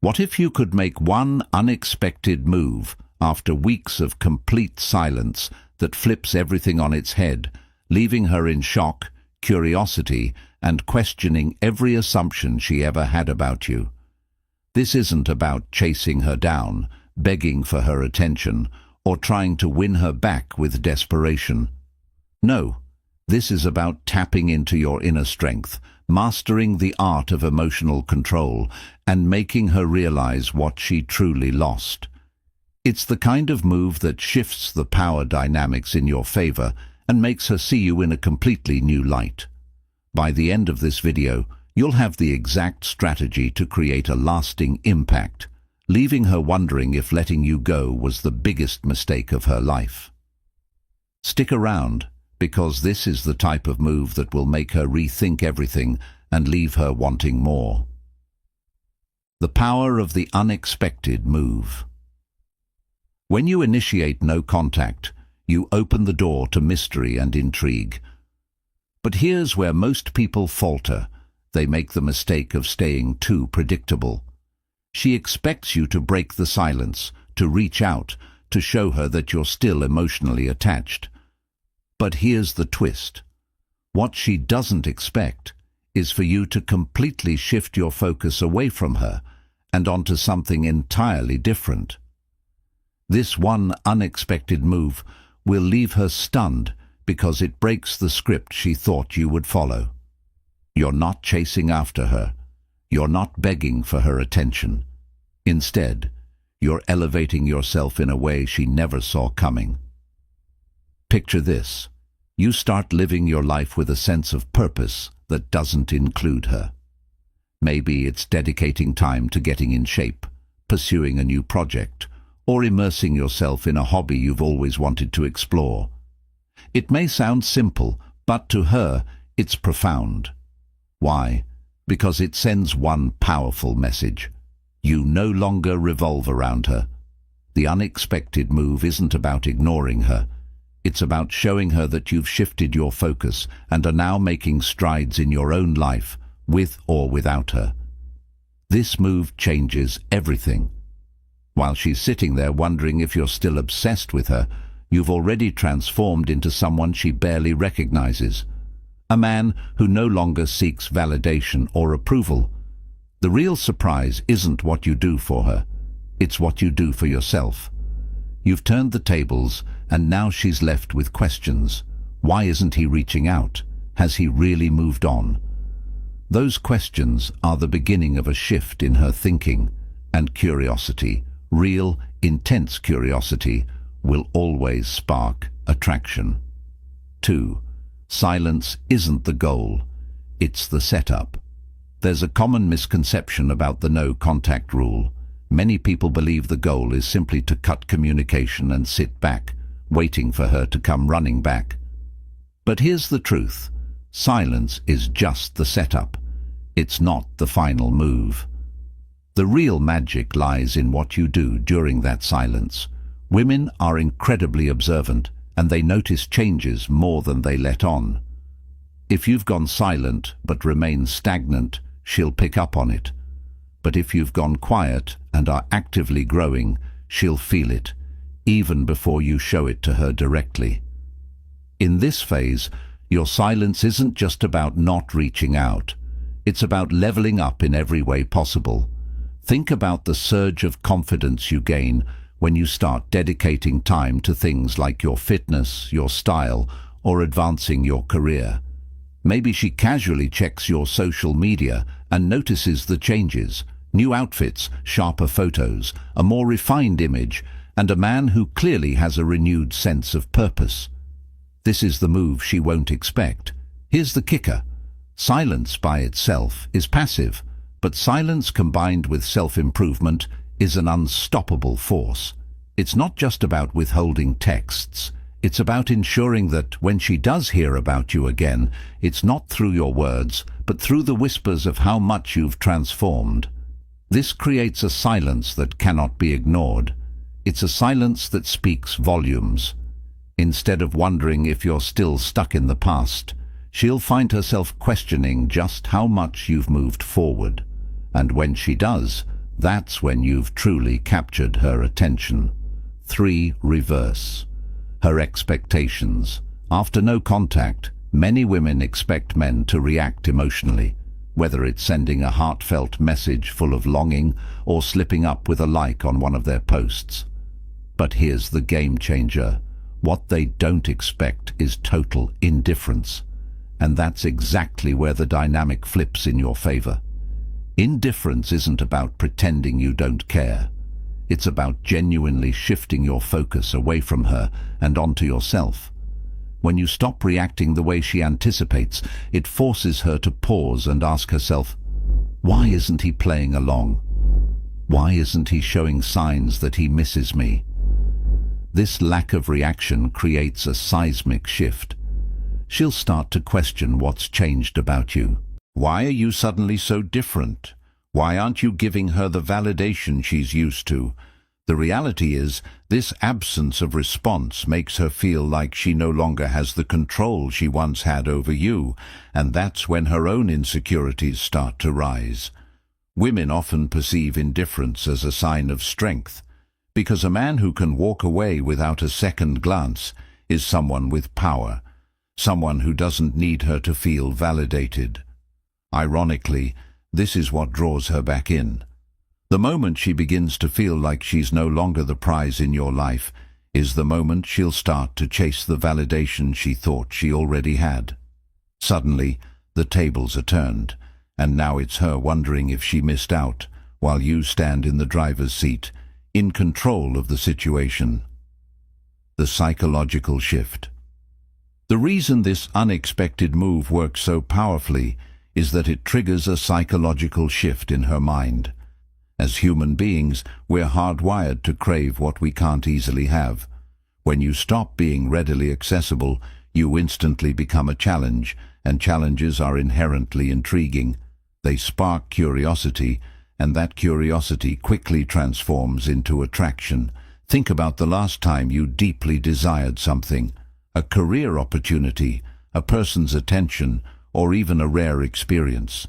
What if you could make one unexpected move after weeks of complete silence that flips everything on its head, leaving her in shock, curiosity, and questioning every assumption she ever had about you? This isn't about chasing her down, begging for her attention, or trying to win her back with desperation. No, this is about tapping into your inner strength, mastering the art of emotional control, and making her realize what she truly lost. It's the kind of move that shifts the power dynamics in your favor and makes her see you in a completely new light. By the end of this video, you'll have the exact strategy to create a lasting impact, leaving her wondering if letting you go was the biggest mistake of her life. Stick around, because this is the type of move that will make her rethink everything and leave her wanting more. The power of the unexpected move. When you initiate no contact, you open the door to mystery and intrigue. But here's where most people falter. They make the mistake of staying too predictable. She expects you to break the silence, to reach out, to show her that you're still emotionally attached. But here's the twist. What she doesn't expect is for you to completely shift your focus away from her and onto something entirely different. This one unexpected move will leave her stunned because it breaks the script she thought you would follow. You're not chasing after her. You're not begging for her attention. Instead, you're elevating yourself in a way she never saw coming. Picture this. You start living your life with a sense of purpose that doesn't include her. Maybe it's dedicating time to getting in shape, pursuing a new project, or immersing yourself in a hobby you've always wanted to explore. It may sound simple, but to her, it's profound. Why? Because it sends one powerful message. You no longer revolve around her. The unexpected move isn't about ignoring her. It's about showing her that you've shifted your focus and are now making strides in your own life, with or without her. This move changes everything. While she's sitting there wondering if you're still obsessed with her, you've already transformed into someone she barely recognizes. A man who no longer seeks validation or approval. The real surprise isn't what you do for her. It's what you do for yourself. You've turned the tables, and now she's left with questions. Why isn't he reaching out? Has he really moved on? Those questions are the beginning of a shift in her thinking, and curiosity, real, intense curiosity, will always spark attraction. 2. Silence isn't the goal. It's the setup. There's a common misconception about the no-contact rule. Many people believe the goal is simply to cut communication and sit back, waiting for her to come running back. But here's the truth. Silence is just the setup. It's not the final move. The real magic lies in what you do during that silence. Women are incredibly observant, and they notice changes more than they let on. If you've gone silent but remain stagnant, she'll pick up on it. But if you've gone quiet and are actively growing, she'll feel it, even before you show it to her directly. In this phase, your silence isn't just about not reaching out. It's about leveling up in every way possible. Think about the surge of confidence you gain when you start dedicating time to things like your fitness, your style, or advancing your career. Maybe she casually checks your social media and notices the changes. New outfits, sharper photos, a more refined image, and a man who clearly has a renewed sense of purpose. This is the move she won't expect. Here's the kicker. Silence by itself is passive, but silence combined with self-improvement is an unstoppable force. It's not just about withholding texts. It's about ensuring that when she does hear about you again, it's not through your words, but through the whispers of how much you've transformed. This creates a silence that cannot be ignored. It's a silence that speaks volumes. Instead of wondering if you're still stuck in the past, she'll find herself questioning just how much you've moved forward. And when she does, That's when you've truly captured her attention. 3. Reverse. Her expectations. After no contact, many women expect men to react emotionally, whether it's sending a heartfelt message full of longing or slipping up with a like on one of their posts. But here's the game changer. What they don't expect is total indifference. And that's exactly where the dynamic flips in your favor. Indifference isn't about pretending you don't care. It's about genuinely shifting your focus away from her and onto yourself. When you stop reacting the way she anticipates, it forces her to pause and ask herself, why isn't he playing along? Why isn't he showing signs that he misses me? This lack of reaction creates a seismic shift. She'll start to question what's changed about you. Why are you suddenly so different? Why aren't you giving her the validation she's used to? The reality is, this absence of response makes her feel like she no longer has the control she once had over you, and that's when her own insecurities start to rise. Women often perceive indifference as a sign of strength, because a man who can walk away without a second glance is someone with power, someone who doesn't need her to feel validated. Ironically, this is what draws her back in. The moment she begins to feel like she's no longer the prize in your life is the moment she'll start to chase the validation she thought she already had. Suddenly, the tables are turned, and now it's her wondering if she missed out, while you stand in the driver's seat, in control of the situation. The psychological shift. The reason this unexpected move works so powerfully is that it triggers a psychological shift in her mind. As human beings, we're hardwired to crave what we can't easily have. When you stop being readily accessible, you instantly become a challenge, and challenges are inherently intriguing. They spark curiosity, and that curiosity quickly transforms into attraction. Think about the last time you deeply desired something, a career opportunity, a person's attention, or even a rare experience.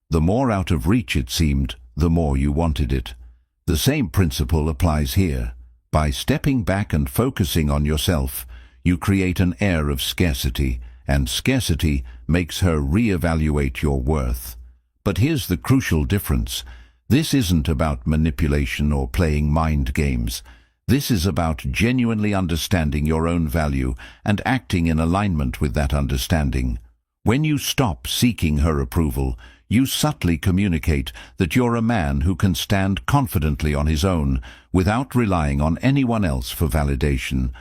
The more out of reach it seemed, the more you wanted it. The same principle applies here. By stepping back and focusing on yourself, you create an air of scarcity, and scarcity makes her reevaluate your worth. But here's the crucial difference. This isn't about manipulation or playing mind games. This is about genuinely understanding your own value and acting in alignment with that understanding. When you stop seeking her approval, you subtly communicate that you're a man who can stand confidently on his own without relying on anyone else for validation.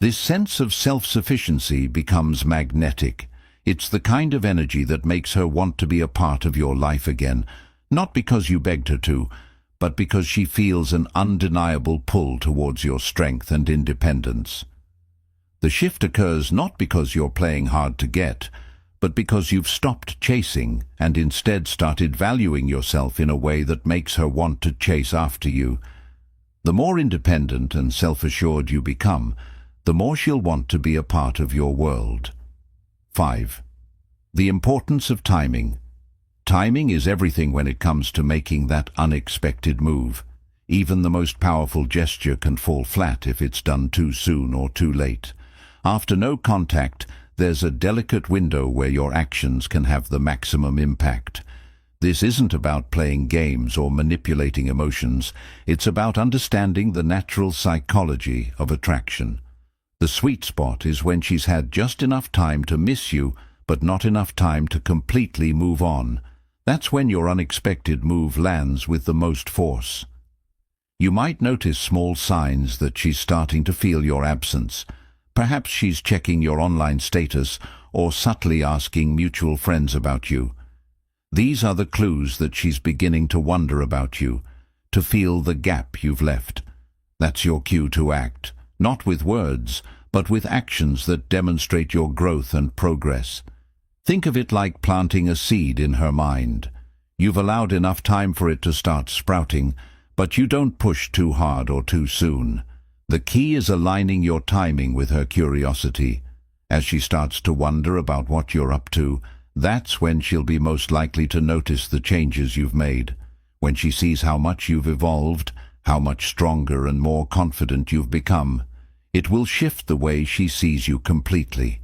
This sense of self-sufficiency becomes magnetic. It's the kind of energy that makes her want to be a part of your life again, not because you begged her to, but because she feels an undeniable pull towards your strength and independence. The shift occurs not because you're playing hard to get, but because you've stopped chasing and instead started valuing yourself in a way that makes her want to chase after you. The more independent and self-assured you become, the more she'll want to be a part of your world. 5. The importance of timing. Timing is everything when it comes to making that unexpected move. Even the most powerful gesture can fall flat if it's done too soon or too late. After no contact, there's a delicate window where your actions can have the maximum impact. This isn't about playing games or manipulating emotions. It's about understanding the natural psychology of attraction. The sweet spot is when she's had just enough time to miss you, but not enough time to completely move on. That's when your unexpected move lands with the most force. You might notice small signs that she's starting to feel your absence. Perhaps she's checking your online status or subtly asking mutual friends about you. These are the clues that she's beginning to wonder about you, to feel the gap you've left. That's your cue to act, not with words, but with actions that demonstrate your growth and progress. Think of it like planting a seed in her mind. You've allowed enough time for it to start sprouting, but you don't push too hard or too soon. The key is aligning your timing with her curiosity. As she starts to wonder about what you're up to, that's when she'll be most likely to notice the changes you've made. When she sees how much you've evolved, how much stronger and more confident you've become, it will shift the way she sees you completely.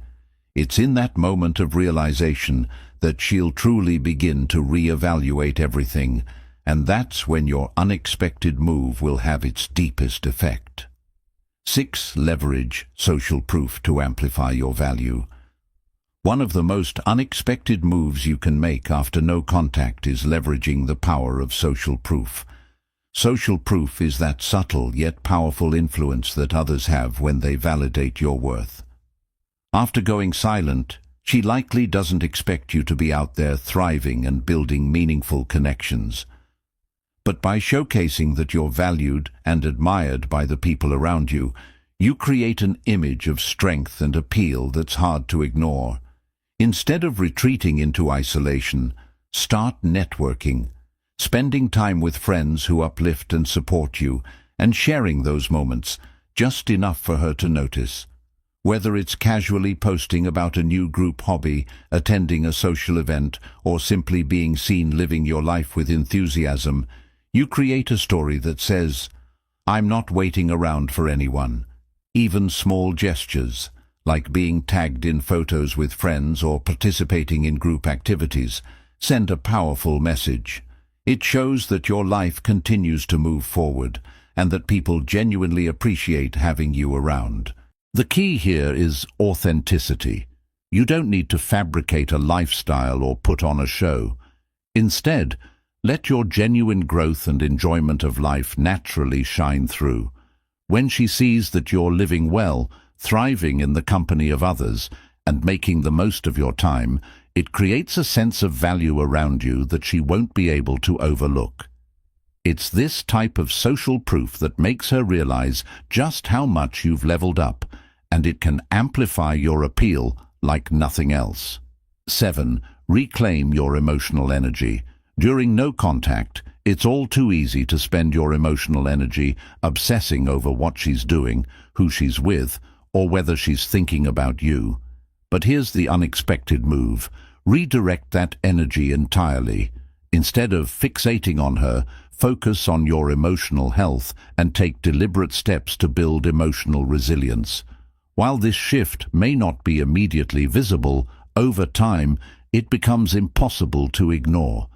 It's in that moment of realization that she'll truly begin to reevaluate everything, and that's when your unexpected move will have its deepest effect. 6. Leverage social proof to amplify your value. One of the most unexpected moves you can make after no contact is leveraging the power of social proof. Social proof is that subtle yet powerful influence that others have when they validate your worth. After going silent, she likely doesn't expect you to be out there thriving and building meaningful connections. But by showcasing that you're valued and admired by the people around you, you create an image of strength and appeal that's hard to ignore. Instead of retreating into isolation, start networking, spending time with friends who uplift and support you, and sharing those moments, just enough for her to notice. Whether it's casually posting about a new group hobby, attending a social event, or simply being seen living your life with enthusiasm, you create a story that says, "I'm not waiting around for anyone." Even small gestures, like being tagged in photos with friends or participating in group activities, send a powerful message. It shows that your life continues to move forward and that people genuinely appreciate having you around. The key here is authenticity. You don't need to fabricate a lifestyle or put on a show. Instead, let your genuine growth and enjoyment of life naturally shine through. When she sees that you're living well, thriving in the company of others, and making the most of your time, it creates a sense of value around you that she won't be able to overlook. It's this type of social proof that makes her realize just how much you've leveled up, and it can amplify your appeal like nothing else. 7. Reclaim your emotional energy. During no contact, it's all too easy to spend your emotional energy obsessing over what she's doing, who she's with, or whether she's thinking about you. But here's the unexpected move. Redirect that energy entirely. Instead of fixating on her, focus on your emotional health and take deliberate steps to build emotional resilience. While this shift may not be immediately visible, over time, it becomes impossible to ignore.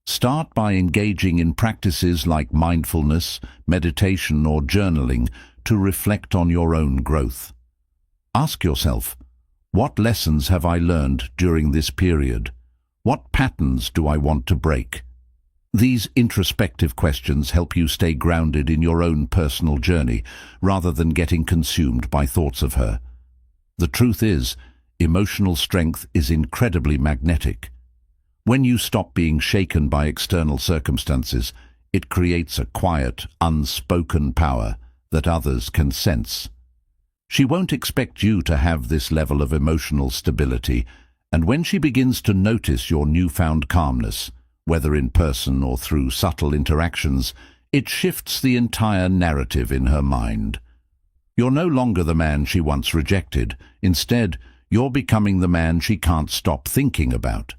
Start by engaging in practices like mindfulness, meditation, or journaling to reflect on your own growth. Ask yourself, what lessons have I learned during this period? What patterns do I want to break? These introspective questions help you stay grounded in your own personal journey rather than getting consumed by thoughts of her. The truth is, emotional strength is incredibly magnetic. When you stop being shaken by external circumstances, it creates a quiet, unspoken power that others can sense. She won't expect you to have this level of emotional stability, and when she begins to notice your newfound calmness, whether in person or through subtle interactions, it shifts the entire narrative in her mind. You're no longer the man she once rejected. Instead, you're becoming the man she can't stop thinking about.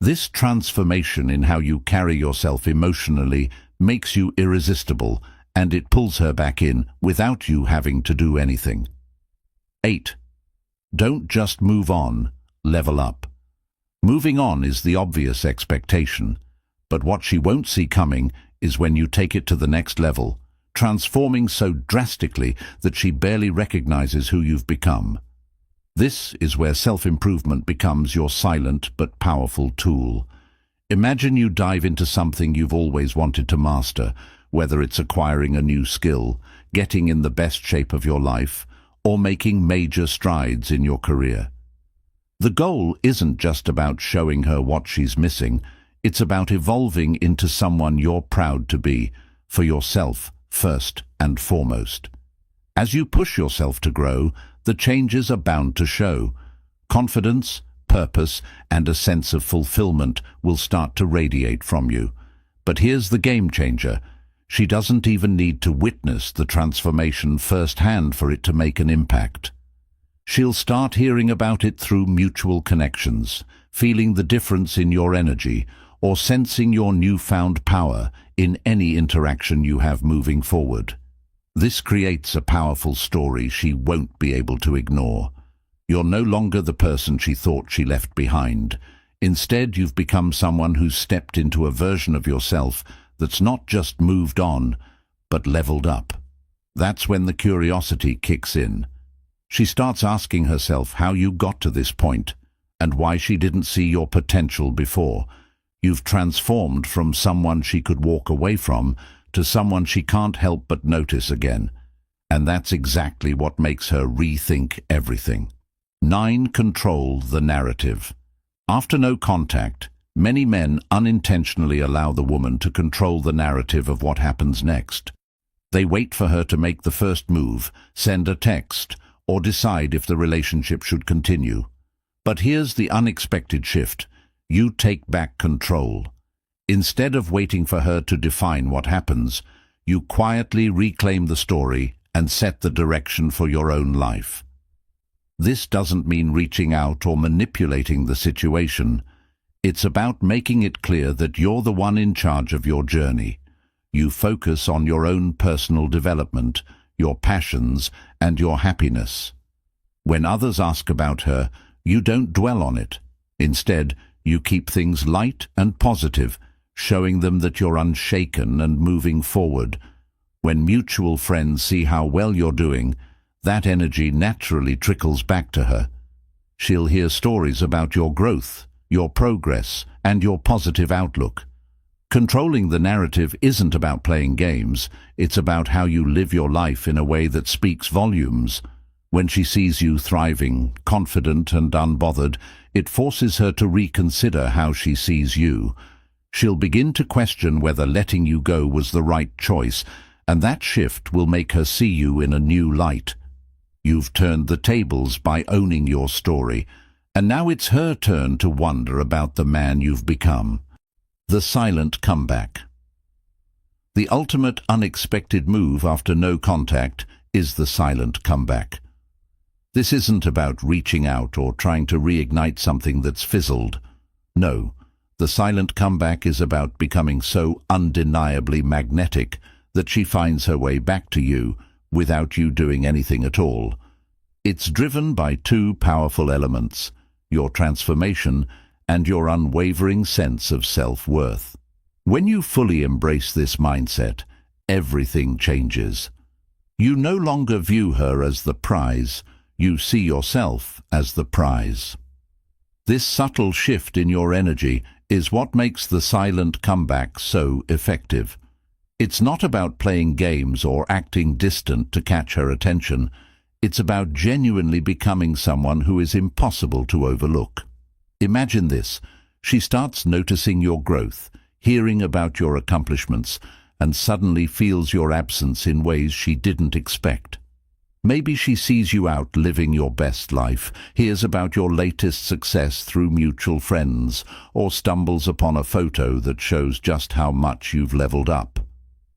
This transformation in how you carry yourself emotionally makes you irresistible, and it pulls her back in without you having to do anything. 8. Don't just move on, level up. Moving on is the obvious expectation, but what she won't see coming is when you take it to the next level, transforming so drastically that she barely recognizes who you've become. This is where self-improvement becomes your silent but powerful tool. Imagine you dive into something you've always wanted to master, whether it's acquiring a new skill, getting in the best shape of your life, or making major strides in your career. The goal isn't just about showing her what she's missing, it's about evolving into someone you're proud to be, for yourself first and foremost. As you push yourself to grow, the changes are bound to show. Confidence, purpose, and a sense of fulfillment will start to radiate from you. But here's the game changer. She doesn't even need to witness the transformation firsthand for it to make an impact. She'll start hearing about it through mutual connections, feeling the difference in your energy, or sensing your newfound power in any interaction you have moving forward. This creates a powerful story she won't be able to ignore. You're no longer the person she thought she left behind. Instead, you've become someone who's stepped into a version of yourself that's not just moved on, but leveled up. That's when the curiosity kicks in. She starts asking herself how you got to this point and why she didn't see your potential before. You've transformed from someone she could walk away from to someone she can't help but notice again. And that's exactly what makes her rethink everything. 9. Control the narrative. After no contact, many men unintentionally allow the woman to control the narrative of what happens next. They wait for her to make the first move, send a text, or decide if the relationship should continue. But here's the unexpected shift. You take back control. Instead of waiting for her to define what happens, you quietly reclaim the story and set the direction for your own life. This doesn't mean reaching out or manipulating the situation. It's about making it clear that you're the one in charge of your journey. You focus on your own personal development, your passions, and your happiness. When others ask about her, you don't dwell on it. Instead, you keep things light and positive, showing them that you're unshaken and moving forward. When mutual friends see how well you're doing, that energy naturally trickles back to her. She'll hear stories about your growth, your progress, and your positive outlook. Controlling the narrative isn't about playing games, it's about how you live your life in a way that speaks volumes. When she sees you thriving, confident and unbothered, it forces her to reconsider how she sees you. She'll begin to question whether letting you go was the right choice, and that shift will make her see you in a new light. You've turned the tables by owning your story, and now it's her turn to wonder about the man you've become. The silent comeback. The ultimate unexpected move after no contact is the silent comeback. This isn't about reaching out or trying to reignite something that's fizzled. No, the silent comeback is about becoming so undeniably magnetic that she finds her way back to you without you doing anything at all. It's driven by two powerful elements: your transformation and your unwavering sense of self-worth. When you fully embrace this mindset, everything changes. You no longer view her as the prize, you see yourself as the prize. This subtle shift in your energy is what makes the silent comeback so effective. It's not about playing games or acting distant to catch her attention. It's about genuinely becoming someone who is impossible to overlook. Imagine this. She starts noticing your growth, hearing about your accomplishments, and suddenly feels your absence in ways she didn't expect. Maybe she sees you out living your best life, hears about your latest success through mutual friends, or stumbles upon a photo that shows just how much you've leveled up.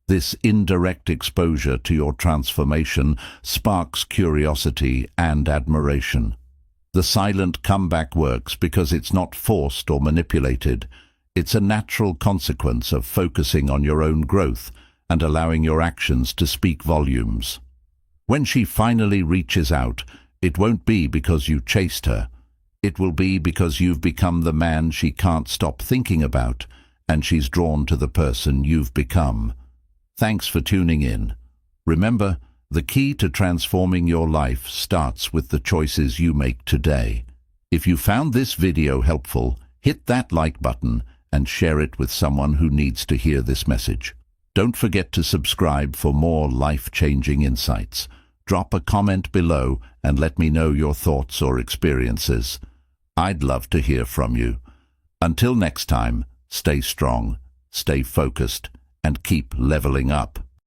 This indirect exposure to your transformation sparks curiosity and admiration. The silent comeback works because it's not forced or manipulated. It's a natural consequence of focusing on your own growth and allowing your actions to speak volumes. When she finally reaches out, it won't be because you chased her. It will be because you've become the man she can't stop thinking about, and she's drawn to the person you've become. Thanks for tuning in. Remember, the key to transforming your life starts with the choices you make today. If you found this video helpful, hit that like button and share it with someone who needs to hear this message. Don't forget to subscribe for more life-changing insights. Drop a comment below and let me know your thoughts or experiences. I'd love to hear from you. Until next time, stay strong, stay focused, and keep leveling up.